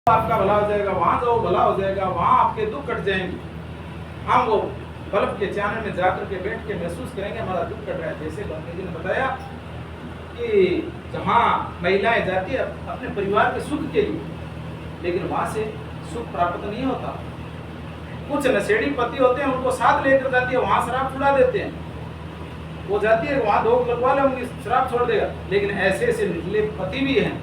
आपका भला हो जाएगा, वहां जाओ भला हो जाएगा, वहां आपके दुख कट जाएंगे। हम वो बल्ब के चानने में जाकर के बैठ के महसूस करेंगे हमारा दुख कट रहा है। जैसे गांधी जी ने बताया कि जहाँ महिलाएं जाती है अपने परिवार के सुख के लिए, लेकिन वहां से सुख प्राप्त नहीं होता। कुछ नशेड़ी पति होते हैं, उनको साथ लेकर जाती है, वहां शराब छुड़ा देते हैं। वो जाती है वहां धोख लगवा ले, उनकी शराब छोड़ देगा। लेकिन ऐसे ऐसे निकले पति भी हैं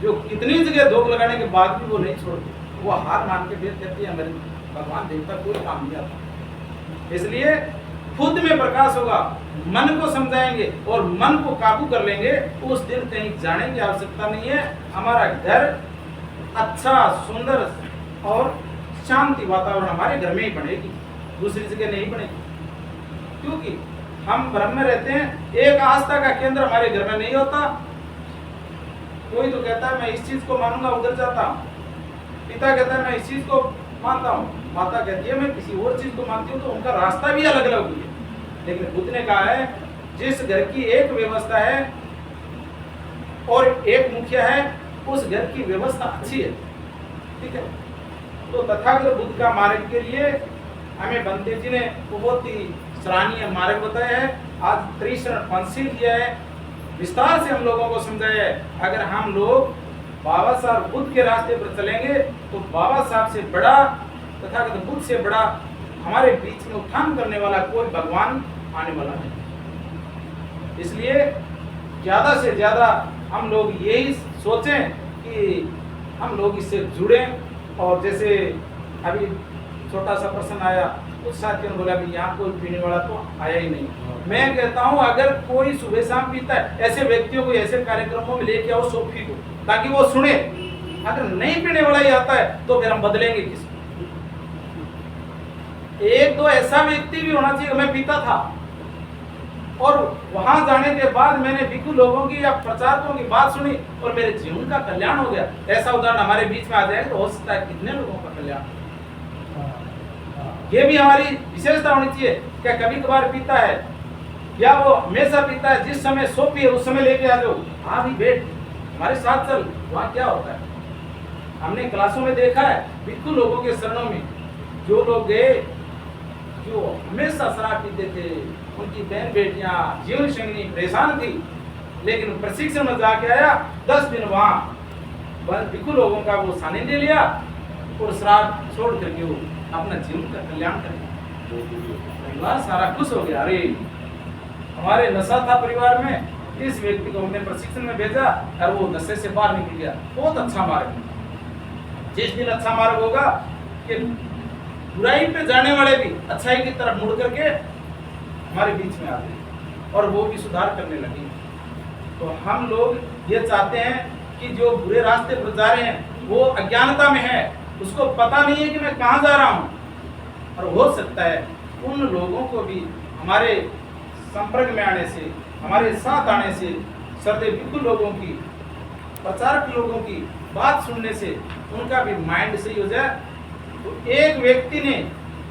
जो कितनी जगह धोख लगाने के बाद भी वो नहीं छोड़ते, वो हार मान के बैठ कहती है मेरे भगवान देवता कोई काम नहीं आता। इसलिए खुद में प्रकाश होगा, मन को समझाएंगे और मन को काबू कर लेंगे, उस दिन कहीं जाने की आवश्यकता नहीं है। हमारा घर अच्छा सुंदर और शांति वातावरण हमारे घर में ही बनेगी, दूसरी जगह नहीं बनेगी। क्योंकि हम ब्रह्म में रहते हैं, एक आस्था का केंद्र हमारे घर में नहीं होता। कोई तो कहता है मैं इस चीज को मानूंगा, उधर जाता हूँ। पिता कहता है मैं इस चीज को मानता हूँ, माता कहती है मैं किसी और चीज को मानती हूँ। तो उनका रास्ता भी अलग अलग हुई है। लेकिन बुद्ध ने कहा है जिस घर की एक व्यवस्था है और एक मुखिया है, उस घर की व्यवस्था अच्छी है। ठीक है, तो तथागत बुद्ध का मार्ग के लिए हमें बनते जी ने बहुत ही सराहनीय मार्ग बताया है। आज त्रिशरण पंचशील किया है, विस्तार से हम लोगों को समझाया है। अगर हम लोग बाबा साहब बुद्ध के रास्ते पर चलेंगे तो बाबा साहब से बड़ा, तथागत बुद्ध से बड़ा हमारे बीच में उत्थान करने वाला कोई भगवान आने वाला नहीं। इसलिए ज्यादा से ज्यादा हम लोग यही सोचें कि हम लोग इससे जुड़ें। और जैसे अभी छोटा सा प्रश्न आया, कुछ साथियों ने बोला कि यहाँ कोई पीने वाला तो आया ही नहीं। मैं कहता हूँ अगर कोई सुबह शाम पीता है, ऐसे व्यक्तियों को ऐसे कार्यक्रमों में लेके आओ सोफी को, ताकि वो सुने। अगर नहीं पीने वाला ही आता है तो फिर हम बदलेंगे किसको? एक दो ऐसा व्यक्ति भी होना चाहिए। मैं पीता था और वहां जाने के बाद मैंने भिक्षु लोगों की या प्रचारकों की बात सुनी और मेरे जीवन का कल्याण हो गया। ऐसा उदाहरण हमारे बीच में आ जाए तो हो सकता है कितने लोगों का कल्याण। ये भी हमारी विशेषता होनी चाहिए। क्या कभी कभार पीता है या वो हमेशा पीता है? जिस समय सोपी है उस समय लेके आ जाओ, हाँ भी बैठ हमारे साथ चल। वहाँ क्या होता है हमने क्लासों में देखा है, भिक्षु लोगों के शरणों में जो लोग गए जो हमेशा शराब पीते थे, उनकी बहन बेटियां जीवन संगिनी परेशान थी, लेकिन प्रशिक्षण में जाके आया 10 दिन वहाँ भिक्षु लोगों का वो सानिध्य लिया और शराब छोड़ करके वो अपना जीवन का कल्याण करें। परिवार सारा खुश हो गया। अरे हमारे नशा था परिवार में, इस व्यक्ति को हमने प्रशिक्षण में भेजा और वो नशे से बाहर निकल गया। बहुत अच्छा मार्ग है। जिस दिन अच्छा मार्ग होगा कि बुराई पे जाने वाले भी अच्छाई की तरफ मुड़ करके हमारे बीच में आते हैं और वो भी सुधार करने लगे। तो हम लोग ये चाहते हैं कि जो बुरे रास्ते पर जा रहे हैं वो अज्ञानता में है, उसको पता नहीं है कि मैं कहाँ जा रहा हूँ। और हो सकता है उन लोगों को भी हमारे संपर्क में आने से, हमारे साथ आने से, श्रद्धेय भिक्षु लोगों की, प्रचारक लोगों की बात सुनने से उनका भी माइंड सही हो जाए। तो एक व्यक्ति ने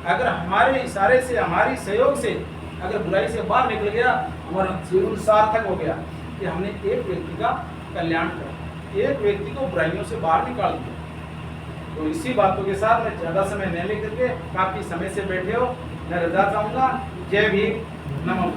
अगर हमारे इशारे से, हमारी सहयोग से अगर बुराई से बाहर निकल गया, हमारा जीवन सार्थक हो गया कि हमने एक व्यक्ति का कल्याण करा, एक व्यक्ति को बुराइयों से बाहर निकाल दिया। तो इसी बातों के साथ मैं ज़्यादा समय नहीं लेकर के, काफ़ी समय से बैठे हो, मैं रजा चाहूँगा। जय भीम, नमो।